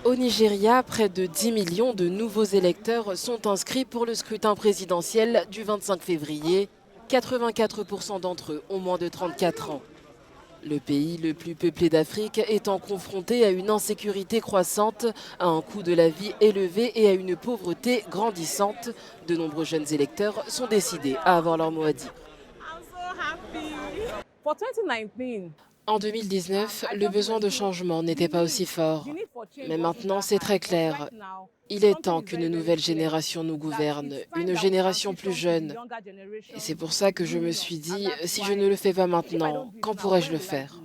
Au Nigeria, près de 10 millions de nouveaux électeurs sont inscrits pour le scrutin présidentiel du 25 février. 84% d'entre eux ont moins de 34 ans. Le pays le plus peuplé d'Afrique étant confronté à une insécurité croissante, à un coût de la vie élevé et à une pauvreté grandissante, de nombreux jeunes électeurs sont décidés à avoir leur mot à dire. For 2019, En 2019, le besoin de changement n'était pas aussi fort. Mais maintenant, c'est très clair. Il est temps qu'une nouvelle génération nous gouverne, une génération plus jeune. Et c'est pour ça que je me suis dit, si je ne le fais pas maintenant, quand pourrais-je le faire?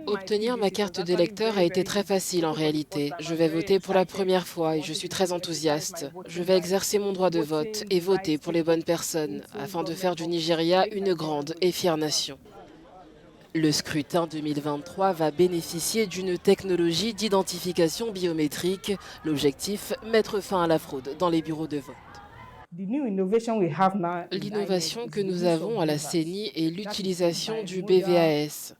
Obtenir ma carte d'électeur a été très facile en réalité. Je vais voter pour la première fois et je suis très enthousiaste. Je vais exercer mon droit de vote et voter pour les bonnes personnes afin de faire du Nigeria une grande et fière nation. Le scrutin 2023 va bénéficier d'une technologie d'identification biométrique. L'objectif, mettre fin à la fraude dans les bureaux de vote. L'innovation que nous avons à la CENI est l'utilisation du BVAS.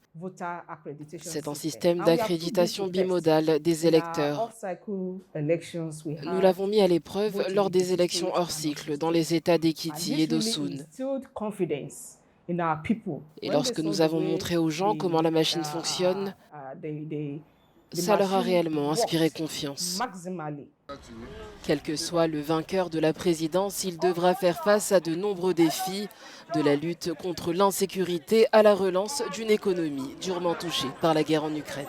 C'est un système d'accréditation bimodale des électeurs. Nous l'avons mis à l'épreuve lors des élections hors cycle dans les États d'Ekiti et d'Osun. Et lorsque nous avons montré aux gens comment la machine fonctionne, ça leur a réellement inspiré confiance. Quel que soit le vainqueur de la présidence, il devra faire face à de nombreux défis, de la lutte contre l'insécurité à la relance d'une économie durement touchée par la guerre en Ukraine.